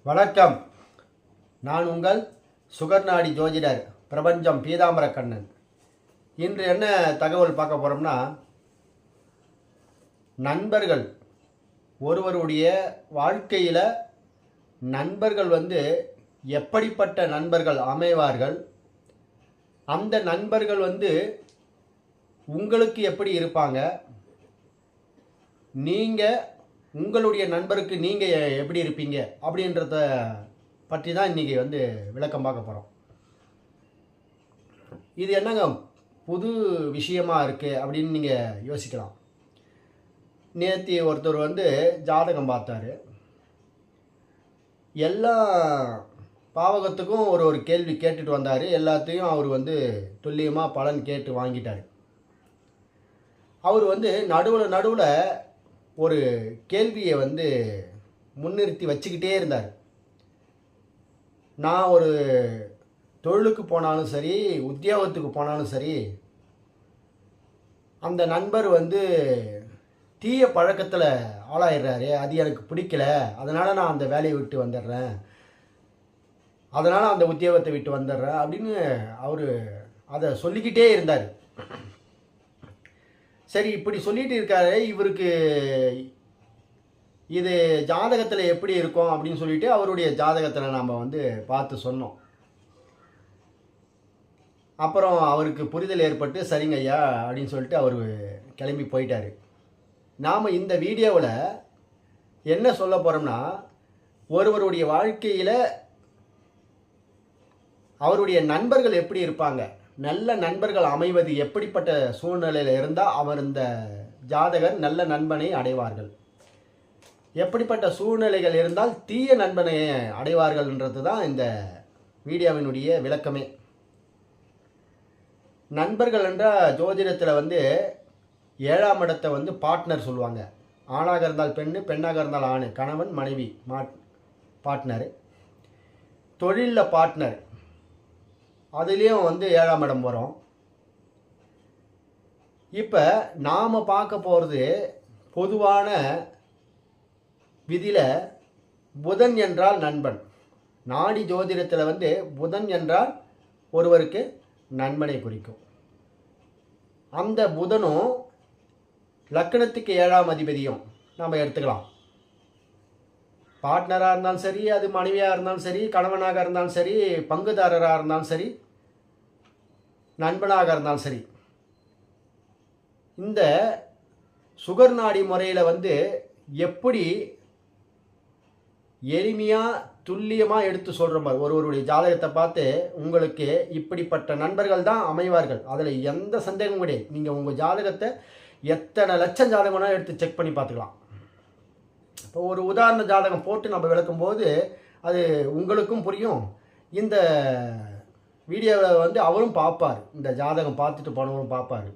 வணக்கம். நான் உங்கள் சுகர்நாடி ஜோதிடர் பிரபஞ்சம் பீதாம்பர கண்ணன். இன்று என்ன தகவல் பார்க்க போகிறோம்னா, நண்பர்கள் ஒருவருடைய வாழ்க்கையில் நண்பர்கள் எப்படிப்பட்ட நண்பர்கள் அமைவார்கள், அந்த நண்பர்கள் உங்களுக்கு எப்படி இருப்பாங்க, நீங்கள் உங்களுடைய நண்பருக்கு நீங்கள் எப்படி இருப்பீங்க அப்படின்றத பற்றி தான் இன்றைக்கி விளக்கம் பார்க்க போகிறோம். இது என்னங்க புது விஷயமா இருக்குது அப்படின்னு நீங்கள் யோசிக்கலாம். நேற்று ஒருத்தர் ஜாதகம் பார்த்தாரு. எல்லா பாவகத்துக்கும் ஒரு கேள்வி கேட்டுட்டு வந்தார். எல்லாத்தையும் அவர் துல்லியமாக பலன் கேட்டு வாங்கிட்டார். அவர் நடுவில் ஒரு கேள்வியை முன்னிறுத்தி வச்சுக்கிட்டே இருந்தார். நான் ஒரு தொழிலுக்கு போனாலும் சரி, உத்தியோகத்துக்கு போனாலும் சரி, அந்த நண்பர் தீய பழக்கத்தில் ஆளாயிடுறாரு, அது எனக்கு பிடிக்கல, அதனால் நான் அந்த வேலையை விட்டு வந்துடுறேன், அதனால் அந்த உத்தியோகத்தை விட்டு வந்துடுறேன் அப்படின்னு அவர் அதை சொல்லிக்கிட்டே இருந்தார். சரி, இப்படி சொல்லிட்டு இருக்காரு, இவருக்கு இது ஜாதகத்தில் எப்படி இருக்கும் அப்படின்னு சொல்லிட்டு அவருடைய ஜாதகத்தில் நாம் பார்த்து சொன்னோம். அப்புறம் அவருக்கு புரிதல் ஏற்பட்டு சரிங்க ஐயா அப்படின்னு சொல்லிட்டு அவர் கிளம்பி போயிட்டார். நாம் இந்த வீடியோவில் என்ன சொல்ல போகிறோம்னா, ஒருவருடைய வாழ்க்கையில் அவருடைய நண்பர்கள் எப்படி இருப்பாங்க, நல்ல நண்பர்கள் அமைவது எப்படிப்பட்ட சூழ்நிலையில் இருந்தால் அவர் இந்த ஜாதகர் நல்ல நண்பனை அடைவார்கள், எப்படிப்பட்ட சூழ்நிலைகள் இருந்தால் தீய நண்பனை அடைவார்கள்ன்றது தான் இந்த வீடியோவினுடைய விளக்கமே. நண்பர்கள் என்றால் ஜோதிடத்தில் 7ஆம் இடத்தை பார்ட்னர் சொல்லுவாங்க. ஆணாக இருந்தால் பெண்ணு, பெண்ணாக இருந்தால் ஆண், கணவன் மனைவி பார்ட்னர். தொழிலில் பார்ட்னர், அதுலேயும் 7ஆம் இடம் வரும். இப்போ நாம் பார்க்க போகிறது பொதுவான விதியில் புதன் என்றால் நண்பன். நாடி ஜோதிடத்தில் புதன் என்றால் ஒருவருக்கு நண்பனை குறிக்கும். அந்த புதனும் லக்னத்துக்கு 7ஆம் அதிபதியும் நம்ம எடுத்துக்கலாம். பார்ட்னராக இருந்தாலும் சரி, அது மனைவியாக இருந்தாலும் சரி, கணவனாக இருந்தாலும் சரி, பங்குதாரராக இருந்தாலும் சரி, நண்பனாக இருந்தாலும் சரி, இந்த சுகர் நாடி முறையில் எப்படி எளிமையாக துல்லியமாக எடுத்து சொல்கிற மாதிரி ஒருவருடைய ஜாதகத்தை பார்த்து உங்களுக்கு இப்படிப்பட்ட நண்பர்கள் தான் அமைவார்கள், அதில் எந்த சந்தேகமும் கிடையாது. நீங்கள் உங்கள் ஜாதகத்தை எத்தனை லட்சம் ஜாதகம்னா எடுத்து செக் பண்ணி பார்த்துக்கலாம். இப்போ ஒரு உதாரண ஜாதகம் போட்டு நம்ம விளக்கும்போது அது உங்களுக்கும் புரியும். இந்த வீடியோவை அவரும் பார்ப்பார், இந்த ஜாதகம் பார்த்துட்டு போனவரும் பார்ப்பார்.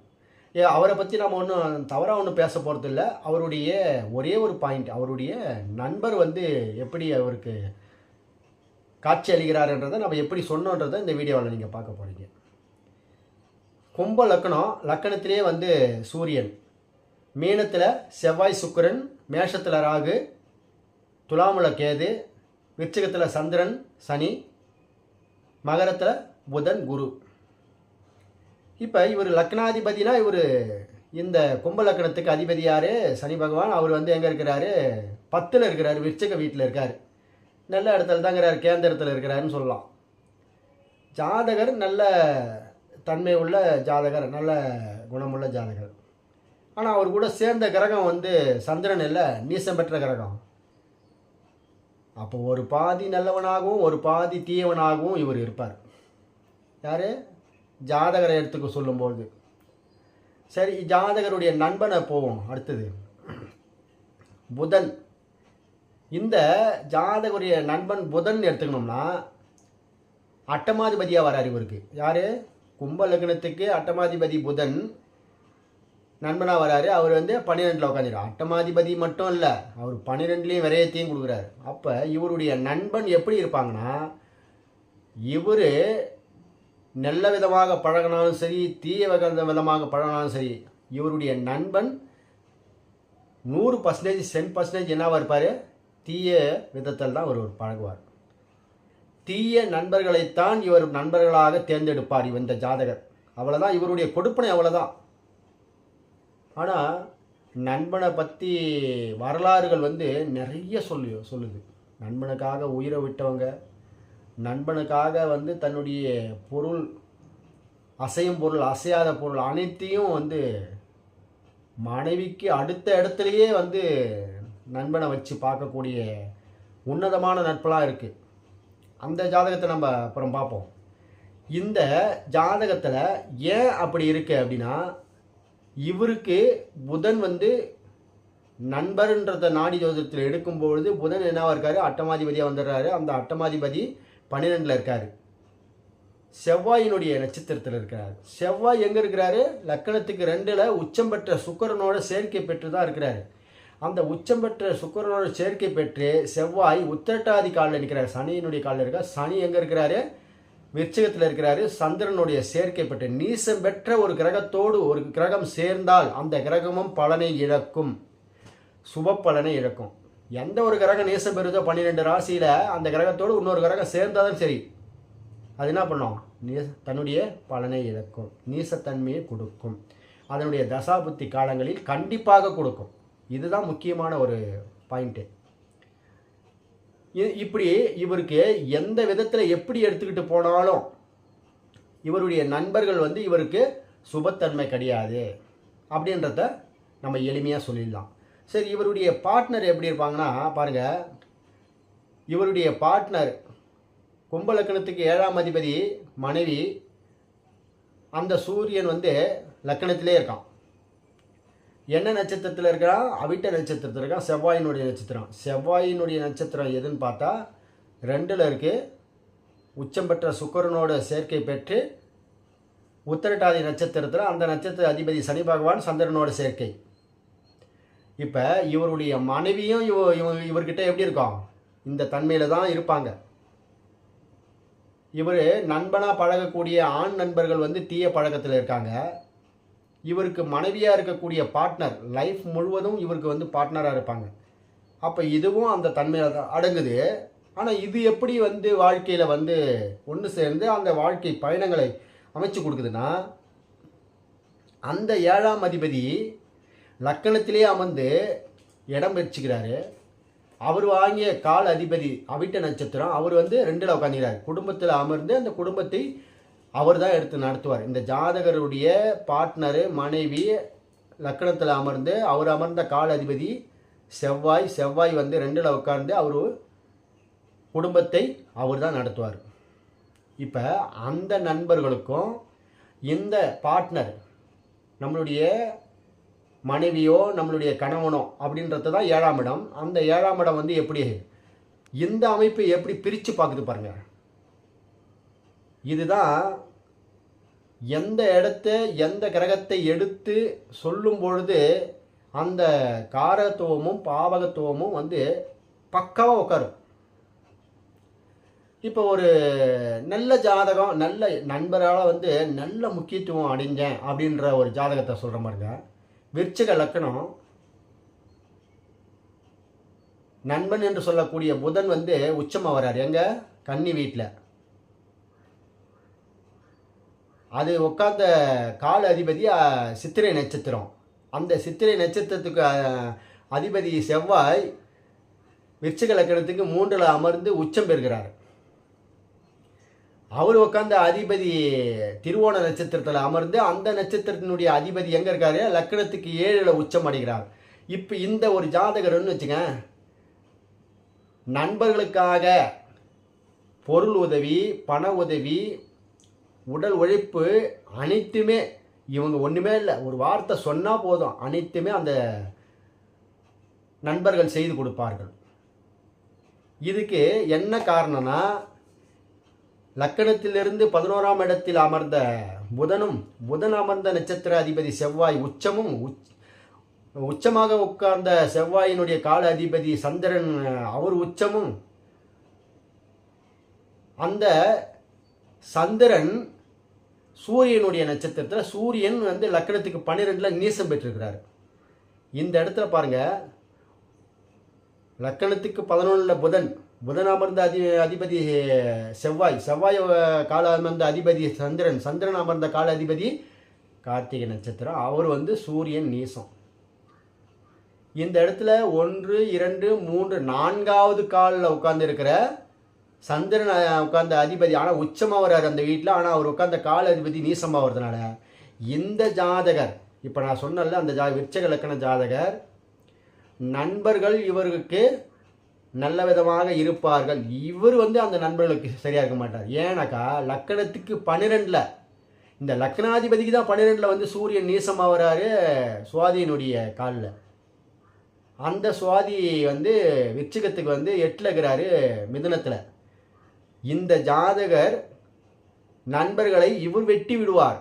அவரை பற்றி நம்ம ஒன்றும் தவறாக ஒன்றும் பேச போகிறது இல்லை. அவருடைய ஒரே ஒரு பாயிண்ட், அவருடைய நண்பர் எப்படி அவருக்கு காட்சி அளிக்கிறாருன்றதை நம்ம எப்படி சொன்னோன்றதை இந்த வீடியோவில் நீங்கள் பார்க்க போகிறீங்க. கும்ப லக்கணம், லக்கணத்திலே சூரியன், மீனத்தில் செவ்வாய் சுக்கிரன், மேஷத்தில் ராகு, துலாமுல கேது, விருச்சிகத்தில் சந்திரன் சனி, மகரத்தில் புதன் குரு. இப்போ இவர் லக்னாதிபதினா இவர் இந்த கும்ப லக்கணத்துக்கு அதிபதி யார்? சனி பகவான். அவர் எங்கே இருக்கிறாரு? 10ல் இருக்கிறார், விருச்சிக வீட்டில் இருக்கார். நல்ல இடத்துல தாங்கிறார், கேந்திரத்தில் இருக்கிறாருன்னு சொல்லலாம். ஜாதகர் நல்ல தன்மை உள்ள ஜாதகர், நல்ல குணமுள்ள ஜாதகர். ஆனால் அவர் கூட சேர்ந்த கிரகம் சந்திரன் இல்லை, நீசம் பெற்ற கிரகம். அப்போ ஒரு பாதி நல்லவனாகவும் ஒரு பாதி தீயவனாகவும் இவர் இருப்பார். யார்? ஜாதகரை எடுத்துக்க சொல்லும்போது. சரி, ஜாதகருடைய நண்பனை போவோம். அடுத்தது புதன். இந்த ஜாதகருடைய நண்பன் புதன் எடுத்துக்கணும்னா அட்டமாதிபதியாக வரார் இவருக்கு. யார்? கும்ப லக்னத்துக்கு அட்டமாதிபதி புதன் நண்பனாக வராரு. அவர் 12ல் உட்காந்துறார். அட்டமாதிபதி மட்டும் இல்லை, அவர் 12லேயும் விரயத்தையும் கொடுக்குறாரு. அப்போ இவருடைய நண்பன் எப்படி இருப்பாங்கன்னா, இவர் நல்ல விதமாக பழகினாலும் சரி, தீய விதமாக பழகினாலும் சரி, இவருடைய நண்பன் 100% 10% என்னவாக இருப்பார்? தீய விதத்தில் தான் அவர் பழகுவார். தீய நண்பர்களைத்தான் இவர் நண்பர்களாக தேர்ந்தெடுப்பார் இந்த ஜாதகர். அவ்வளோதான், இவருடைய கொடுப்பனை அவ்வளோதான். ஆனால் நண்பனை பற்றி வரலாறுகள் நிறைய சொல்லுது. நண்பனுக்காக உயிரை விட்டவங்க, நண்பனுக்காக தன்னுடைய பொருள், அசையும் பொருள், அசையாத பொருள் அனைத்தையும் மனைவிக்கு அடுத்த இடத்துலையே நண்பனை வச்சு பார்க்கக்கூடிய உன்னதமான நட்பெலாம் இருக்குது. அந்த ஜாதகத்தை நம்ம அப்புறம் பார்ப்போம். இந்த ஜாதகத்தில் ஏன் அப்படி இருக்கு அப்படின்னா, இவருக்கு புதன் நண்பர்ன்றத நாடி ஜோதிடத்தில் எடுக்கும்பொழுது புதன் என்னவா இருக்காரு, அட்டமாதிபதியாக வந்துடுறாரு. அந்த அட்டமாதிபதி 12ல் இருக்கார், செவ்வாயினுடைய நட்சத்திரத்தில் இருக்கிறார். செவ்வாய் எங்கே இருக்கிறாரு, லக்கணத்துக்கு 2ல் உச்சம் பெற்ற சுக்கிரனோட சேர்க்கை பெற்று தான் இருக்கிறாரு. அந்த உச்சம் பெற்ற சுக்கிரனோட சேர்க்கை பெற்று செவ்வாய் உத்திரட்டாதி காலில் இருக்கிறார், சனியினுடைய காலில் இருக்கார். சனி எங்கே இருக்கிறாரு, விருச்சிகத்தில் இருக்கிறாரு. சந்திரனுடைய சேர்க்கை பெற்று நீசம் பெற்ற ஒரு கிரகத்தோடு ஒரு கிரகம் சேர்ந்தால் அந்த கிரகமும் பலனை இழக்கும், சுப பலனை இழக்கும். எந்த ஒரு கிரகம் நீசம் பெறுதோ 12 ராசியில் அந்த கிரகத்தோடு இன்னொரு கிரகம் சேர்ந்தாலும் சரி, அது என்ன பண்ணும், தன்னுடைய பலனை இழக்கும், நீசத்தன்மையை கொடுக்கும். அதனுடைய தசாபுத்தி காலங்களில் கண்டிப்பாக கொடுக்கும். இதுதான் முக்கியமான ஒரு பாயிண்ட்டு. இப்படி இவருக்கு எந்த விதத்தில் எப்படி எடுத்துக்கிட்டு போனாலும் இவருடைய நண்பர்கள் இவருக்கு சுபத்தன்மை கிடையாது அப்படின்றத நம்ம எளிமையாக சொல்லிடலாம். சரி, இவருடைய பார்ட்னர் எப்படி இருப்பாங்கன்னா பாருங்கள், இவருடைய பார்ட்னர் கும்பலக்கணத்துக்கு 7ஆம் அதிபதி மனைவி, அந்த சூரியன் லக்கணத்திலே இருக்கான். என்ன நட்சத்திரத்தில் இருக்கிறான், அவிட்ட நட்சத்திரத்தில் இருக்கான், செவ்வாயினுடைய நட்சத்திரம். செவ்வாயினுடைய நட்சத்திரம் எதுன்னு பார்த்தா 2ல் இருக்குது, உச்சம் பெற்ற சுக்கிரனோட சேர்க்கை பெற்று உத்திரட்டாதி நட்சத்திரத்தில் அந்த நட்சத்திர அதிபதி சனி பகவான் சந்திரனோட சேர்க்கை. இப்போ இவருடைய மனைவியும் இவர்கிட்ட எப்படி இருக்கும், இந்த தன்மையில் தான் இருப்பாங்க. இவர் நண்பனாக பழகக்கூடிய ஆண் நண்பர்கள் தீய பழக்கத்தில் இருக்காங்க. இவருக்கு மனைவியாக இருக்கக்கூடிய பார்ட்னர் லைஃப் முழுவதும் இவருக்கு பார்ட்னராக இருப்பாங்க. அப்போ இதுவும் அந்த தன்மையில் தான் அடங்குது. ஆனால் இது எப்படி வாழ்க்கையில் ஒன்று சேர்ந்து அந்த வாழ்க்கை பயணங்களை அமைச்சு கொடுக்குதுன்னா, அந்த 7ஆம் அதிபதி லக்கணத்திலே அமர்ந்து இடம் பெற்றுக்கிறாரு. அவர் வாங்கிய கால அதிபதி அவிட்ட நட்சத்திரம், அவர் 2ல் உட்காந்துக்கிறார். குடும்பத்தில் அமர்ந்து அந்த குடும்பத்தை அவர் தான் எடுத்து நடத்துவார். இந்த ஜாதகருடைய பார்ட்னரு மனைவி லக்கணத்தில் அமர்ந்து அவர் அமர்ந்த கால அதிபதி செவ்வாய் 2ல் உட்கார்ந்து அவர் குடும்பத்தை அவர் தான் நடத்துவார். இப்போ அந்த நண்பர்களுக்கும் இந்த பார்ட்னர் நம்மளுடைய மனைவியோ நம்மளுடைய கணவனோ அப்படின்றது தான் 7ஆம் இடம். அந்த 7ஆம் இடம் எப்படி இந்த அமைப்பை எப்படி பிரித்து பார்க்குது பாருங்கள். இதுதான் எந்த இடத்த எந்த கிரகத்தை எடுத்து சொல்லும் பொழுது அந்த காரத்துவமும் பாவகத்துவமும் பக்காவாக உட்காரும். இப்போ ஒரு நல்ல ஜாதகம், நல்ல நண்பரால் நல்ல முக்கியத்துவம் அடைஞ்சேன் அப்படின்ற ஒரு ஜாதகத்தை சொல்கிற மாதிரிங்க. விருச்சிக லக்கணம், நண்பன் என்று சொல்லக்கூடிய புதன் உச்சமாக வர்றார் எங்க, கன்னி வீட்டில். அது உட்கார்ந்த கால அதிபதி சித்திரை நட்சத்திரம். அந்த சித்திரை நட்சத்திரத்துக்கு அதிபதி செவ்வாய் விருச்சிக லக்கணத்துக்கு 3ல் அமர்ந்து உச்சம் பெறுகிறார். அவர் உட்கார்ந்த அதிபதி திருவோண நட்சத்திரத்தில் அமர்ந்து அந்த நட்சத்திரத்தினுடைய அதிபதி எங்கே இருக்காரு, லக்கணத்துக்கு 7ல் உச்சம் அடைகிறார். இப்போ இந்த ஒரு ஜாதகர்னு வச்சுங்க, நண்பர்களுக்காக பொருள் உதவி, பண உதவி, உடல் உழைப்பு அனைத்துமே இவங்க ஒன்றுமே இல்லை, ஒரு வார்த்தை சொன்னால் போதும் அனைத்துமே அந்த நண்பர்கள் செய்து கொடுப்பார்கள். இதுக்கு என்ன காரணம்னா, லக்கணத்திலிருந்து 11ஆம் இடத்தில் அமர்ந்த புதனும், புதன் அமர்ந்த நட்சத்திர அதிபதி செவ்வாய் உச்சமும், உச்சமாக உட்கார்ந்த செவ்வாயினுடைய கால அதிபதி சந்திரன் அவர் உச்சமும், அந்த சந்திரன் சூரியனுடைய நட்சத்திரத்தில், சூரியன் லக்கணத்துக்கு 12ல் நீசம் பெற்றிருக்கிறார். இந்த இடத்துல பாருங்க, லக்கணத்துக்கு 11 புதன், புதன் அமர்ந்த அதிபதி செவ்வாய், செவ்வாய் கால அமர்ந்த அதிபதி சந்திரன், சந்திரன் அமர்ந்த கால அதிபதி கார்த்திகை நட்சத்திரம். அவர் வந்து சூரியன் நீசம். இந்த இடத்துல 1 2 3 4வது காலில் உட்கார்ந்து இருக்கிற சந்திரன் உட்கார்ந்த அதிபதி, ஆனால் உச்சமாக வர்றார் அந்த வீட்டில். ஆனால் அவர் உட்கார்ந்த கால அதிபதி நீசமாக வர்றதுனால இந்த ஜாதகர், இப்போ நான் சொன்னல அந்த விருச்சக லக்கண ஜாதகர், நண்பர்கள் இவருக்கு நல்ல விதமாக இருப்பார்கள். இவர் வந்து அந்த நண்பர்களுக்கு சரியாக இருக்க மாட்டார். ஏன்னாக்கா லக்கணத்துக்கு 12, இந்த லக்னாதிபதிக்கு தான் 12 வந்து சூரியன் நீசமாக வராரு சுவாதியினுடைய காலில். அந்த சுவாதி வந்து விருச்சிகத்துக்கு வந்து 8ல் இருக்கிறாரு மிதுனத்தில். இந்த ஜாதகர் நண்பர்களை இவர் வெட்டி விடுவார்.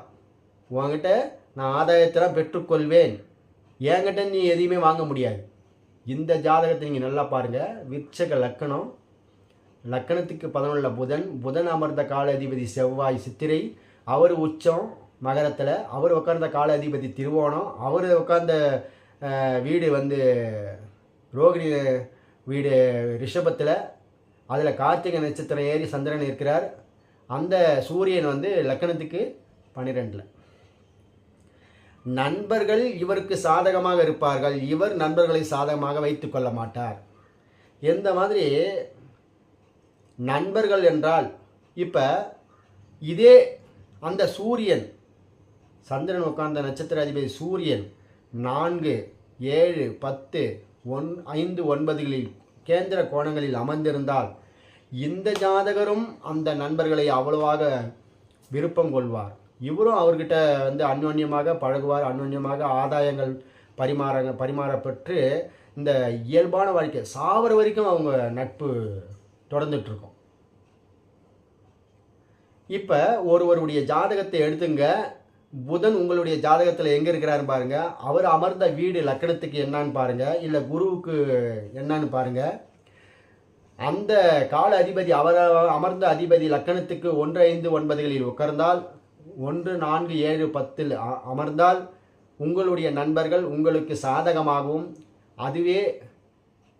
உங்ககிட்ட நான் ஆதாயத்தெல்லாம் பெற்றுக்கொள்வேன், என்கிட்ட நீ எதையுமே வாங்க முடியாது. இந்த ஜாதகத்தை நீங்கள் நல்லா பாருங்கள். விருச்சக லக்கணம், லக்கணத்துக்கு 11 புதன், புதன் அமர்ந்த கால அதிபதி செவ்வாய் சித்திரை, அவர் உச்சம் மகரத்தில், அவர் உட்கார்ந்த கால அதிபதி திருவோணம், அவர் உட்கார்ந்த வீடு வந்து ரோகிணி வீடு ரிஷபத்தில், அதில் கார்த்திகை நட்சத்திரம் ஏறி சந்திரன் இருக்கிறார். அந்த சூரியன் வந்து லக்கணத்துக்கு 12. நண்பர்கள் இவருக்கு சாதகமாக இருப்பார்கள், இவர் நண்பர்களை சாதகமாக வைத்து கொள்ள மாட்டார். எந்த மாதிரி நண்பர்கள் என்றால், இப்போ இதே அந்த சூரியன், சந்திரன் உட்கார்ந்த நட்சத்திர அதிபதி சூரியன் 4 7 10 5 9களில் கேந்திர கோணங்களில் அமர்ந்திருந்தால் இந்த ஜாதகரும் அந்த நண்பர்களை அவ்வளவாக விருப்பம் கொள்வார். இவரும் அவர்கிட்ட வந்து அந்யோன்யமாக பழகுவார், அந்யோன்யமாக ஆதாயங்கள் பரிமாறப்பெற்று இந்த இயல்பான வாழ்க்கை சாவர வரைக்கும் அவங்க நட்பு தொடர்ந்துட்டுருக்கும். இப்போ ஒருவருடைய ஜாதகத்தை எடுத்துங்க. புதன் உங்களுடைய ஜாதகத்தில் எங்கே இருக்கிறாருன்னு பாருங்கள். அவர் அமர்ந்த வீடு லக்கணத்துக்கு என்னான்னு பாருங்கள், இல்லை குருவுக்கு என்னான்னு பாருங்கள். அந்த கால அதிபதி, அவர் அமர்ந்த அதிபதி லக்கணத்துக்கு 1 5 9களில் உட்கார்ந்தால், 1 4 7 10 அமர்ந்தால் உங்களுடைய நண்பர்கள் உங்களுக்கு சாதகமாகவும், அதுவே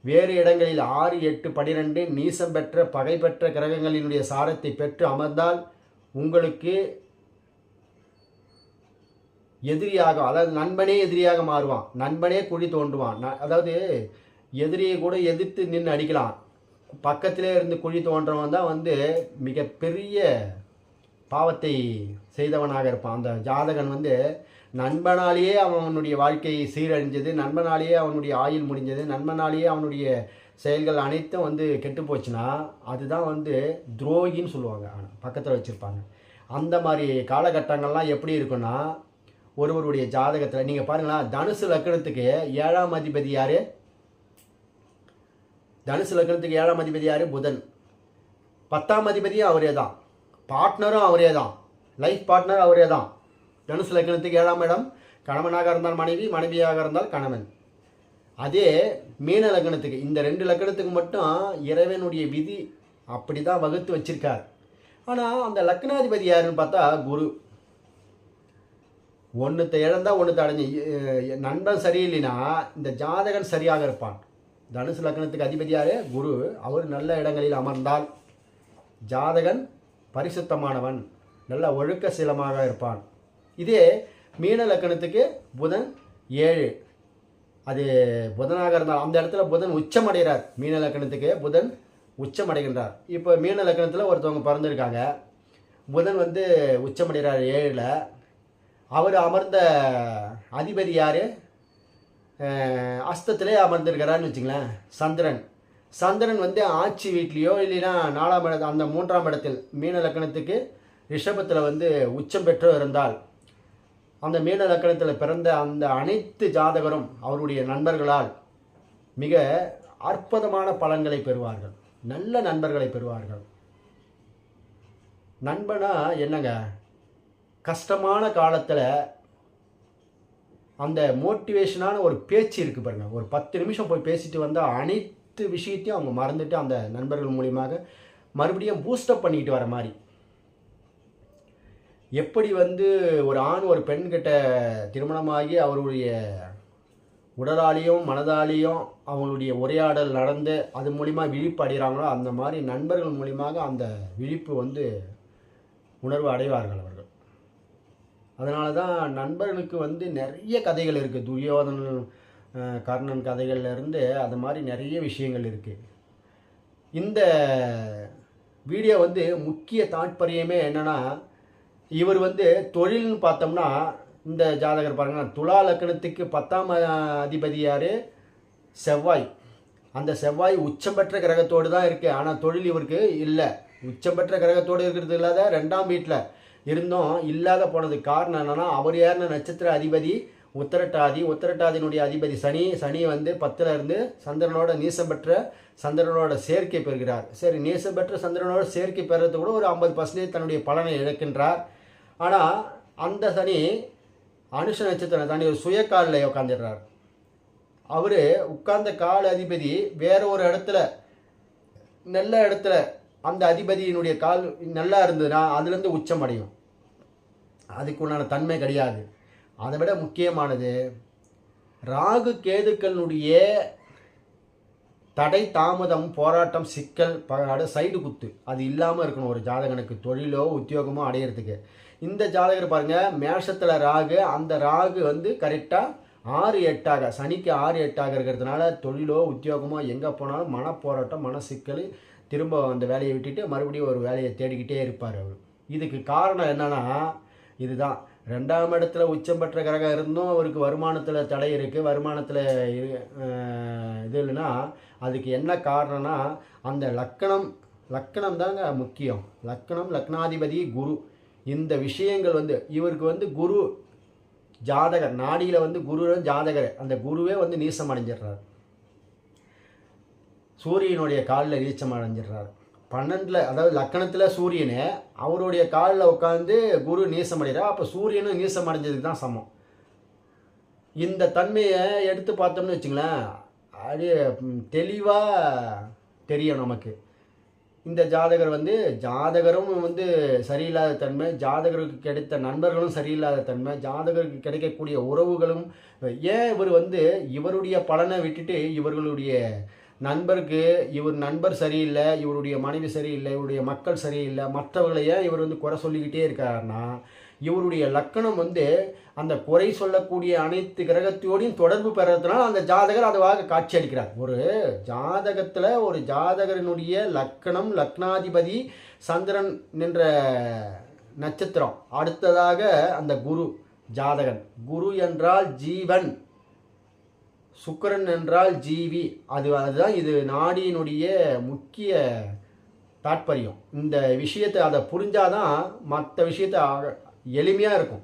வேறு இடங்களில் 6 8 12 நீசம் பெற்ற பகை பெற்ற கிரகங்களினுடைய சாரத்தை பெற்று அமர்ந்தால் உங்களுக்கு எதிரியாக, அதாவது நண்பனே எதிரியாக மாறுவான், நண்பனே குழி தோண்டுவான். அதாவது எதிரியை கூட எதிர்த்து நின்று அடிக்கலாம், பக்கத்திலே இருந்து குழி தோன்றவன் தான் வந்து மிகப்பெரிய பாவத்தை செய்தவனாக இருப்பான். அந்த ஜாதகன் வந்து நண்பனாலேயே அவனுடைய வாழ்க்கை சீரழிஞ்சது, நண்பனாலேயே அவனுடைய ஆயுள் முடிஞ்சது, நண்பனாலேயே அவனுடைய செயல்கள் அனைத்தும் வந்து கெட்டு போச்சுன்னா அதுதான் வந்து துரோகின்னு சொல்லுவாங்க, பக்கத்தில் வச்சுருப்பாங்க. அந்த மாதிரி காலகட்டங்கள்லாம் எப்படி இருக்குன்னா, ஒருவருடைய ஜாதகத்தில் நீங்கள் பாருங்களா, தனுசு லக்கணத்துக்கு 7ஆம் அதிபதி யார்? தனுசு லக்கணத்துக்கு 7ஆம் அதிபதி யார்? புதன். 10ஆம் அதிபதியும் அவரே தான், பார்ட்னரும் அவரே தான், லைஃப் பார்ட்னர் அவரே தான். தனுசு லக்கணத்துக்கு 7ஆம் இடம், கணவனாக இருந்தால் மனைவி, மனைவியாக இருந்தால் கணவன். அதே மீன லக்கணத்துக்கு, இந்த 2 லக்கணத்துக்கு மட்டும் இறைவனுடைய விதி அப்படி தான் வகுத்து வச்சிருக்கார். ஆனால் அந்த லக்னாதிபதி யாருன்னு பார்த்தா குரு. ஒன்றுத்தை இழந்தால் ஒன்றுத்தை அடைஞ்சி, நண்பன் சரியில்லைன்னா இந்த ஜாதகன் சரியாக இருப்பான். தனுசு லக்னத்துக்கு அதிபதி யார்? குரு. அவர் நல்ல இடங்களில் அமர்ந்தால் ஜாதகன் பரிசுத்தமானவன், நல்ல ஒழுக்க சீலமாக இருப்பான். இதே மீன லக்கணத்துக்கு புதன் 7, அது புதனாக இருந்தால் அந்த இடத்துல புதன் உச்சமடைகிறார். மீன லக்கணத்துக்கு புதன் உச்சமடைகின்றார். இப்போ மீன லக்கணத்தில் ஒருத்தவங்க பிறந்திருக்காங்க, புதன் வந்து உச்சமடைகிறார் 7ல். அவர் அமர்ந்த அதிபதி யார்? அஸ்தத்திலே அமர்ந்திருக்கிறான்னு வச்சுங்களேன், சந்திரன். சந்திரன் வந்து ஆட்சி வீட்லேயோ இல்லைன்னா 4ஆம் இடம், அந்த 3ஆம் இடத்தில் மீன லக்கணத்துக்கு ரிஷபத்தில் வந்து உச்சம் பெற்று இருந்தால் அந்த மீன லக்கணத்தில் பிறந்த அந்த அனைத்து ஜாதகரும் அவருடைய நண்பர்களால் மிக அற்புதமான பலன்களை பெறுவார்கள், நல்ல நண்பர்களை பெறுவார்கள். நண்பனா என்னங்க, கஷ்டமான காலத்தில் அந்த மோட்டிவேஷனான ஒரு பேச்சு இருக்குது பாருங்கள், ஒரு 10 நிமிஷம் போய் பேசிட்டு வந்தால் அனைத்து விஷயத்தையும் அவங்க மறந்துட்டு அந்த நண்பர்கள் மூலியமாக மறுபடியும் பூஸ்டப் பண்ணிக்கிட்டு வர மாதிரி. எப்படி வந்து ஒரு ஆண் ஒரு பெண்கிட்ட திருமணமாகி அவருடைய உடலாலேயும் மனதாலேயும் அவங்களுடைய உரையாடல் நடந்து அது மூலிமா விழிப்பு அடைகிறாங்களோ அந்த மாதிரி நண்பர்கள் மூலியமாக அந்த விழிப்பு வந்து உணர்வு அடைவார்கள் அவர்கள். அதனால தான் நண்பர்களுக்கு வந்து நிறைய கதைகள் இருக்குது. துரியோதனன் கர்ணன் கதைகள்லேருந்து அது மாதிரி நிறைய விஷயங்கள் இருக்குது. இந்த வீடியோ வந்து முக்கிய தாற்பயமே என்னென்னா, இவர் வந்து தொழில்னு பார்த்தோம்னா இந்த ஜாதகர் பாருங்கள், துலா லக்னத்துக்கு 10ஆம் அதிபதி யார்? செவ்வாய். அந்த செவ்வாய் உச்சம் பெற்ற கிரகத்தோடு தான் இருக்குது. ஆனால் தொழில் இவருக்கு இல்லை. உச்சம் பெற்ற கிரகத்தோடு இருக்கிறது இல்லாத 2ஆம் வீட்டில் இருந்தும் இல்லாத போனதுக்கு காரணம் என்னென்னா, அவர் ஏறின நட்சத்திர அதிபதி உத்திரட்டாதி. உத்திரட்டாதியினுடைய அதிபதி சனி. சனி வந்து 10ல் இருந்து சந்திரனோட நீசம் பெற்ற சந்திரனோட சேர்க்கை பெறுகிறார். சரி, நீசம் பெற்ற சந்திரனோட சேர்க்கை பெறுறது கூட ஒரு 50% தன்னுடைய பலனை இழக்கின்றார். ஆனால் அந்த சனி அனுஷ நட்சத்திரம் தாண்டி ஒரு சுயக்காலில் உட்காந்துடுறார். அவர் உட்கார்ந்த கால அதிபதி வேற ஒரு இடத்துல நல்ல இடத்துல அந்த அதிபதியினுடைய கால் நல்லா இருந்ததுன்னா அதுலேருந்து உச்சம் அடையும். அதுக்கு உண்டான தன்மை கிடையாது. அதை விட முக்கியமானது ராகு கேதுக்களுடைய தடை தாமதம் போராட்டம் சிக்கல் சைடு குத்து அது இல்லாமல் இருக்கணும் ஒரு ஜாதகனுக்கு தொழிலோ உத்தியோகமோ அடையிறதுக்கு. இந்த ஜாதகர் பாருங்கள், மேஷத்தில் ராகு. அந்த ராகு வந்து கரெக்டாக 6-8 சனிக்கு 6-8 இருக்கிறதுனால தொழிலோ உத்தியோகமோ எங்கே போனாலும் மனப்போராட்டம் மன சிக்கல், திரும்ப அந்த வேலையை விட்டுட்டு மறுபடியும் ஒரு வேலையை தேடிக்கிட்டே இருப்பார் அவர். இதுக்கு காரணம் என்னென்னா இதுதான். 2ஆம் இடத்துல உச்சம் பெற்ற கிரகம் இருந்தும் அவருக்கு வருமானத்தில் தடை இருக்குது. வருமானத்தில் இது இல்லைன்னா அதுக்கு என்ன காரணம்னா அந்த லக்கணம் தாங்க முக்கியம். லக்னாதிபதி குரு. இந்த விஷயங்கள் வந்து இவருக்கு வந்து குரு ஜாதகர் நாடியில் வந்து குரு ஜாதகர். அந்த குருவே வந்து நீசம் அடைஞ்சிடுறார். சூரியனுடைய காலில் நீச்சம் அடைஞ்சிடுறார். 12 அதாவது லக்கணத்தில் சூரியனே அவருடைய காலில் உட்காந்து குரு நீசம் அடைகிறார். அப்போ சூரியனும் நீசம் அடைஞ்சதுக்கு தான் சமம். இந்த தன்மையை எடுத்து பார்த்தோம்னு வச்சுங்களேன், அது தெளிவாக தெரியும் நமக்கு. இந்த ஜாதகர் வந்து ஜாதகரும் வந்து சரியில்லாத தன்மை, ஜாதகருக்கு கிடைத்த நண்பர்களும் சரியில்லாத தன்மை, ஜாதகருக்கு கிடைக்கக்கூடிய உறவுகளும். ஏன் இவர் வந்து இவருடைய பலனை விட்டுட்டு இவர்களுடைய நண்பருக்கு இவர் நண்பர் சரியில்லை, இவருடைய மனைவி சரியில்லை, இவருடைய மக்கள் சரியில்லை, மற்றவர்களை ஏன் இவர் வந்து குறை சொல்லிக்கிட்டே இருக்காருன்னா இவருடைய லக்கணம் வந்து அந்த குறை சொல்லக்கூடிய அனைத்து கிரகத்தோடையும் தொடர்பு பெறதுனால அந்த ஜாதகர் அதுவாக காட்சி அளிக்கிறார். ஒரு ஜாதகத்தில் ஒரு ஜாதகரினுடைய லக்கணம் லக்னாதிபதி சந்திரன் என்ற நட்சத்திரம், அடுத்ததாக அந்த குரு ஜாதகன். குரு என்றால் ஜீவன், சுக்கிரன் என்றால் ஜீவி. அதுதான் இது நாடியினுடைய முக்கிய தாற்பயம். இந்த விஷயத்தை அதை புரிஞ்சாதான் மற்ற விஷயத்தை எளிமையாக இருக்கும்.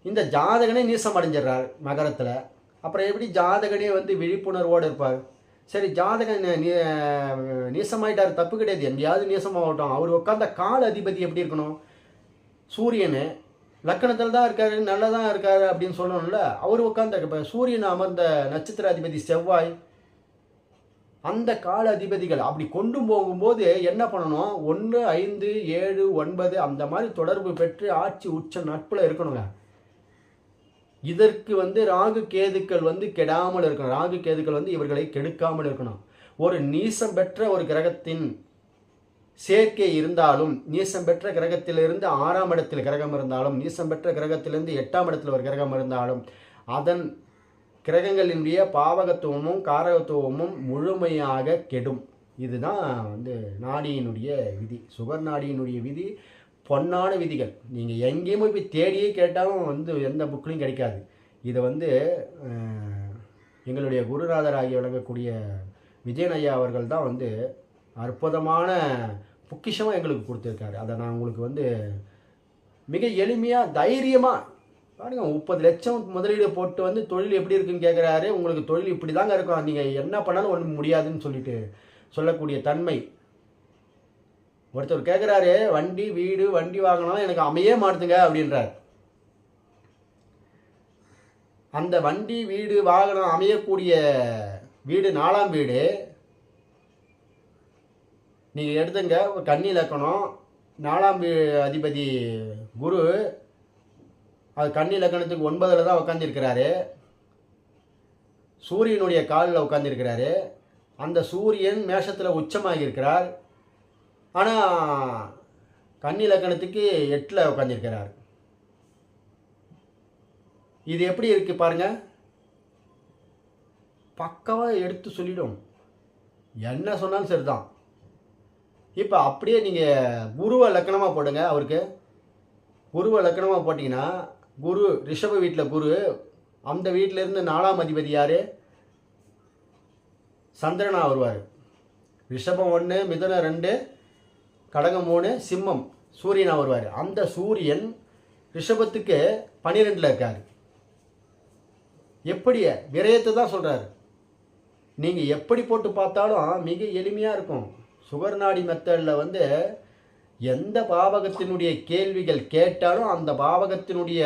இந்த ஜாதகனே நீசம் அடைஞ்சிடுறார் மகரத்தில். அப்புறம் எப்படி ஜாதகனே வந்து விழிப்புணர்வோடு இருப்பார்? சரி, ஜாதகன் நீசமாயிட்டார், தப்பு கிடையாது, எங்கேயாவது நீசமாகட்டும். அவர் உட்காந்த கால அதிபதி எப்படி இருக்கணும்? சூரியனு லக்கணத்தில் தான் இருக்காரு, நல்லதான் இருக்காரு அப்படின்னு சொல்லணும்ல. அவர் உட்காந்த இப்போ சூரியன் அமர்ந்த நட்சத்திர அதிபதி செவ்வாய், அந்த கால அதிபதிகள் அப்படி கொண்டு போகும்போது என்ன பண்ணணும்? 1, 5, 7, 9 அந்த மாதிரி தொடர்பு பெற்று ஆட்சி உச்ச நட்பில் இருக்கணுங்க. இதற்கு வந்து ராகு கேதுக்கள் வந்து கெடாமல் இருக்கணும். ராகு கேதுக்கள் வந்து இவர்களை கெடுக்காமல் இருக்கணும். ஒரு நீசம் பெற்ற ஒரு கிரகத்தின் சேர்க்கை இருந்தாலும், நீசம் பெற்ற கிரகத்திலிருந்து 6ஆம் இடத்தில் கிரகம் இருந்தாலும், நீசம் பெற்ற கிரகத்திலிருந்து 8ஆம் இடத்தில் ஒரு கிரகம் இருந்தாலும் அதன் கிரகங்களினுடைய பாவகத்துவமும் காரகத்துவமும் முழுமையாக கெடும். இதுதான் வந்து நாடியினுடைய விதி. சுகர் நாடியினுடைய விதி பொன்னான விதிகள். நீங்கள் எங்கேயுமே போய் தேடியே கேட்டாலும் வந்து எந்த புக்லையும் கிடைக்காது. இதை வந்து எங்களுடைய குருநாதராகி விளங்கக்கூடிய விஜயன் ஐயா அவர்கள் தான் வந்து அற்புதமான பொக்கிஷமாக எங்களுக்கு கொடுத்துருக்காரு. அதை நான் உங்களுக்கு வந்து மிக எளிமையாக தைரியமாக பாருங்க. 30 லட்சம் முதலீடு போட்டு வந்து தொழில் எப்படி இருக்குன்னு கேட்குறாரு. உங்களுக்கு தொழில் இப்படி தாங்க இருக்கும், நீங்கள் என்ன பண்ணாலும் ஒன்றும் முடியாதுன்னு சொல்லிட்டு சொல்லக்கூடிய தன்மை. ஒருத்தர் கேட்குறாரு, வண்டி வீடு வண்டி வாங்கினாலும் எனக்கு அமையே மாட்டுங்க அப்படின்றார். அந்த வண்டி வீடு வாகனம் அமையக்கூடிய வீடு 4ஆம் வீடு நீங்கள் எடுத்துங்க. கன்னி இலக்கணம் 4ஆம் அதிபதி குரு, அது கன்னி இலக்கணத்துக்கு 9ல் தான் உட்காந்துருக்கிறாரு. சூரியனுடைய காலில் உட்கார்ந்திருக்கிறாரு. அந்த சூரியன் மேஷத்தில் உச்சமாகி இருக்கிறார். ஆனால் கன்னி லக்னத்துக்கு 8ல் உட்கார்ந்திருக்கிறார். இது எப்படி இருக்குது பாருங்கள். பக்காவாக எடுத்து சொல்லிடும், என்ன சொன்னாலும் சரிதான். இப்போ அப்படியே நீங்கள் குருவை லக்கணமாக போடுங்க. அவருக்கு குருவை லக்கணமாக போட்டிங்கன்னா, குரு ரிஷப வீட்டில் குரு, அந்த வீட்டிலேருந்து 4ஆம் அதிபதி யார்? சந்திரனா வருவார். ரிஷபம் 1, மிதுனம் 2, கடகம் 3, சிம்மம் சூரியனா வருவார். அந்த சூரியன் ரிஷபத்துக்கு 12ல் இருக்கார். எப்படி விரயத்தை தான் சொல்கிறாரு. நீங்கள் எப்படி போட்டு பார்த்தாலும் மிக எளிமையாக இருக்கும். சுகர் நாடி மெத்தடில் வந்து எந்த பாவகத்தினுடைய கேள்விகள் கேட்டாலும் அந்த பாவகத்தினுடைய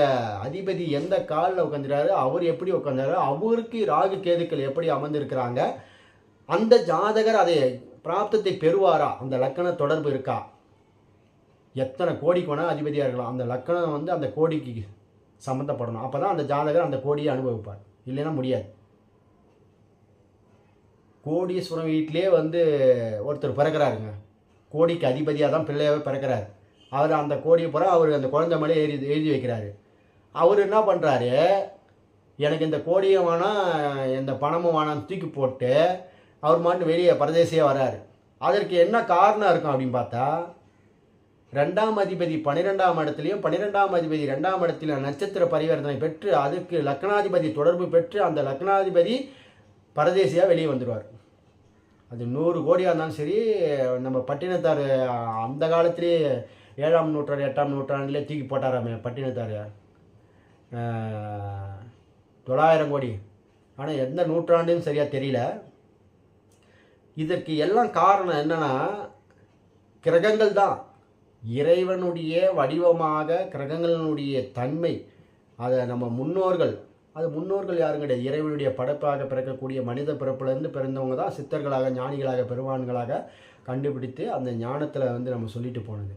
அதிபதி எந்த காலில் உட்காந்துறாரு, அவர் எப்படி உட்காந்துறாரு, அவருக்கு ராகு கேதுக்கள் எப்படி அமர்ந்திருக்கிறாங்க, அந்த ஜாதகர் அதை பிராப்தத்தை பெறுவாரா, அந்த லக்கண தொடர்பு இருக்கா, எத்தனை கோடிக்கு வேணால் அதிபதியாக இருக்கலாம், அந்த லக்கணம் வந்து அந்த கோடிக்கு சம்மந்தப்படணும். அப்போ தான் அந்த ஜாதகர் அந்த கோடியை அனுபவிப்பார். இல்லைன்னா முடியாது. கோடீஸ்வரன் வீட்டிலே வந்து ஒருத்தர் பிறக்கிறாருங்க. கோடிக்கு அதிபதியாக தான் பிள்ளையாவே பிறக்கிறார். அவர் அந்த கோடியை பூரா அவர் அந்த குழந்தை மேலே எழுதி வைக்கிறாரு. அவர் என்ன பண்ணுறாரு, எனக்கு இந்த கோடியை வேணாம், இந்த பணமும் வேணாம் தூக்கி போட்டு அவர் மாட்டு வெளியே பரதேசியாக வராரு. அதற்கு என்ன காரணம் இருக்கும் அப்படின்னு பார்த்தா, 2ஆம் அதிபதி 12ஆம் இடத்துலையும் 12ஆம் அதிபதி 2ஆம் இடத்துலையும் நட்சத்திர பரிவர்த்தனை பெற்று அதுக்கு லக்னாதிபதி தொடர்பு பெற்று அந்த லக்னாதிபதி பரதேசியாக வெளியே வந்துடுவார். அது 100 கோடியாக இருந்தாலும் சரி. நம்ம பட்டினத்தார் அந்த காலத்திலே 7ஆம் நூற்றாண்டு 8ஆம் நூற்றாண்டுலேயே தூக்கி போட்டாராமே பட்டினத்தார் 900 கோடி. ஆனால் எந்த நூற்றாண்டுன்னு சரியாக தெரியல. இதற்கு எல்லாம் காரணம் என்னன்னா, கிரகங்கள் தான். இறைவனுடைய வடிவமாக கிரகங்களினுடைய தன்மை, அதை நம்ம முன்னோர்கள், அது முன்னோர்கள் யாரும் கிடையாது, இறைவனுடைய படைப்பாக பிறக்கக்கூடிய மனித பிறப்பிலிருந்து பிறந்தவங்க தான் சித்தர்களாக, ஞானிகளாக, பெருமான்களாக கண்டுபிடித்து அந்த ஞானத்தில் வந்து நம்ம சொல்லிட்டு போனது.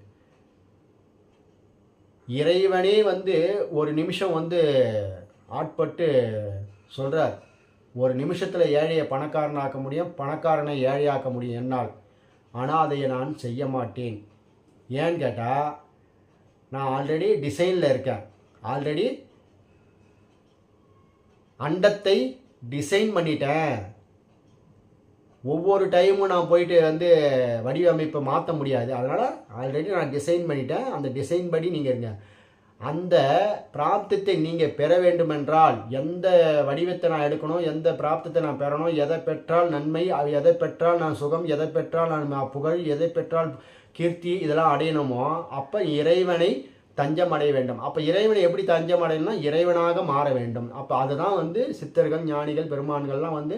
இறைவனே வந்து ஒரு நிமிஷம் வந்து ஆட்பட்டு சொல்கிறார், ஒரு நிமிஷத்தில் ஏழையை பணக்காரனாக்க முடியும், பணக்காரனை ஏழையாக்க முடியும் என்னால், ஆனால் அதை நான் செய்ய மாட்டேன். ஏன்னு கேட்டால், நான் ஆல்ரெடி டிசைனில் இருக்கேன். ஆல்ரெடி அண்டத்தை டிசைன் பண்ணிட்டேன். ஒவ்வொரு டைமும் நான் போயிட்டு வந்து வடிவமைப்பை மாற்ற முடியாது. அதனால் ஆல்ரெடி நான் டிசைன் பண்ணிட்டேன். அந்த டிசைன் படி நீங்கள் இருங்க. அந்த பிராப்தத்தை நீங்கள் பெற வேண்டுமென்றால் எந்த வடிவத்தை நான் எடுக்கணும், எந்த பிராப்தத்தை நான் பெறணும், எதை பெற்றால் நன்மை, எதை பெற்றால் நான் சுகம், எதை பெற்றால் நான் புகழ், எதை பெற்றால் கீர்த்தி, இதெல்லாம் அடையணுமோ அப்போ இறைவனை தஞ்சம் அடைய வேண்டும். அப்போ இறைவனை எப்படி தஞ்சம் அடையணும்னா இறைவனாக மாற வேண்டும். அப்போ அதுதான் வந்து சித்தர்கள், ஞானிகள், பெருமான்கள்லாம் வந்து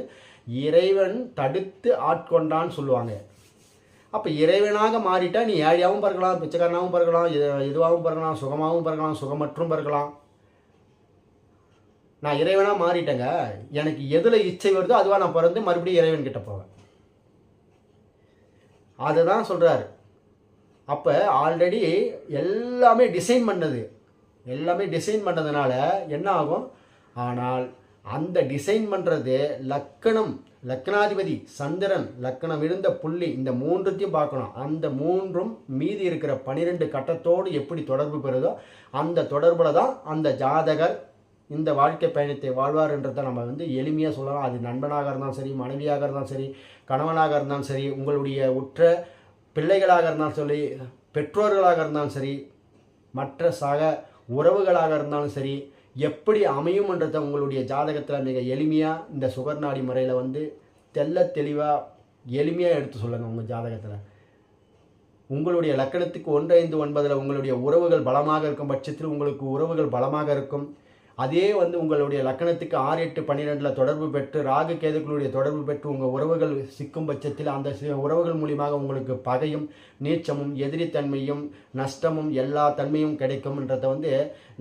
இறைவன் தடுத்து ஆட்கொண்டான்னு சொல்லுவாங்க. அப்போ இறைவனாக மாறிட்டா நீ ஏழையாகவும் பிறக்கலாம், பிச்சைக்காரனாகவும் பிறக்கலாம், இதுவாகவும் பிறக்கலாம், சுகமாகவும் பிறக்கலாம், சுகமற்றும் பிறக்கலாம். நான் இறைவனாக மாறிட்டேங்க, எனக்கு எதில் இச்சை வருதோ அதுவாக நான் பிறந்து மறுபடியும் இறைவன் கிட்ட போவேன். அதுதான் சொல்கிறாரு. அப்போ ஆல்ரெடி எல்லாமே டிசைன் பண்ணதுனால என்ன ஆகும், ஆனால் அந்த டிசைன் பண்ணுறது லக்னாதிபதி சந்திரன், லக்னம் இருந்த புள்ளி, இந்த 3த்தையும் பார்க்கணும். அந்த 3ம் மீதி இருக்கிற 12 கட்டத்தோடு எப்படி தொடர்பு பெறுதோ அந்த தொடர்பில் தான் அந்த ஜாதகர் இந்த வாழ்க்கை பயணத்தை வாழ்வார்ன்றதை நம்ம வந்து எளிமையாக சொல்லலாம். அது நண்பனாக இருந்தாலும் சரி, மனைவியாக இருந்தாலும் சரி, கணவனாக இருந்தாலும் சரி, உங்களுடைய உற்ற பிள்ளைகளாக இருந்தாலும் சரி, பெற்றோர்களாக இருந்தாலும் சரி, மற்ற சக உறவுகளாக இருந்தாலும் சரி, எப்படி அமையும்ன்றதை உங்களுடைய ஜாதகத்தில் மிக எளிமையாக இந்த சுகர் நாடி முறையில் வந்து தெளிவாக எளிமையாக எடுத்து சொல்லுங்கள். உங்கள் ஜாதகத்தில் உங்களுடைய லக்கணத்துக்கு 1-5-9 உங்களுடைய உறவுகள் பலமாக இருக்கும் பட்சத்தில் உங்களுக்கு உறவுகள் பலமாக இருக்கும். அதே வந்து உங்களுடைய லக்கணத்துக்கு 6-8-12 தொடர்பு பெற்று ராகு கேதுக்களுடைய தொடர்பு பெற்று உங்கள் உறவுகள் சிக்கும் பட்சத்தில் அந்த உறவுகள் மூலியமாக உங்களுக்கு பகையும் நீச்சமும் எதிரித்தன்மையும் நஷ்டமும் எல்லா தன்மையும் கிடைக்கும்ன்றதை வந்து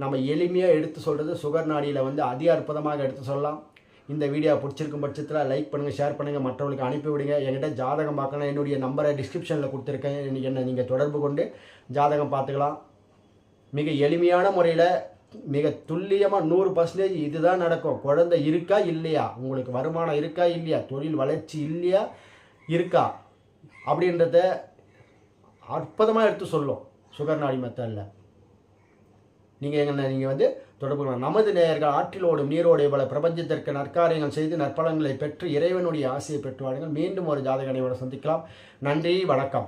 நம்ம எளிமையாக எடுத்து சொல்கிறது சுகர் நாடியில் வந்து அதி அற்புதமாக எடுத்து சொல்லலாம். இந்த வீடியோ பிடிச்சிருக்கும் பட்சத்தில் லைக் பண்ணுங்கள், ஷேர் பண்ணுங்கள், மற்றவங்களுக்கு அனுப்பிவிடுங்க. என்கிட்ட ஜாதகம் பார்க்கணும், என்னுடைய நம்பரை டிஸ்கிரிப்ஷனில் கொடுத்துருக்கேன். என்னை நீங்கள் தொடர்பு கொண்டு ஜாதகம் பார்த்துக்கலாம். மிக எளிமையான முறையில் மிக துல்லியமாக 100% இதுதான் நடக்கும். குழந்தை இருக்கா இல்லையா, உங்களுக்கு வருமானம் இருக்கா இல்லையா, தொழில் வளர்ச்சி இல்லையா இருக்கா அப்படின்றத அற்புதமாக எடுத்து சொல்லும் சுகர் நாடி மெத்தடில். நீங்கள் வந்து தொடர்பு கொள்ளலாம். நமது நேயர்கள் ஆற்றிலோடும் நீரோடு பல பிரபஞ்சத்திற்கு நற்காரியங்கள் செய்து நற்பலன்களை பெற்று இறைவனுடைய ஆசையை பெற்று வாழுங்கள். மீண்டும் ஒரு ஜாதக அனைவரை சந்திக்கலாம். நன்றி, வணக்கம்.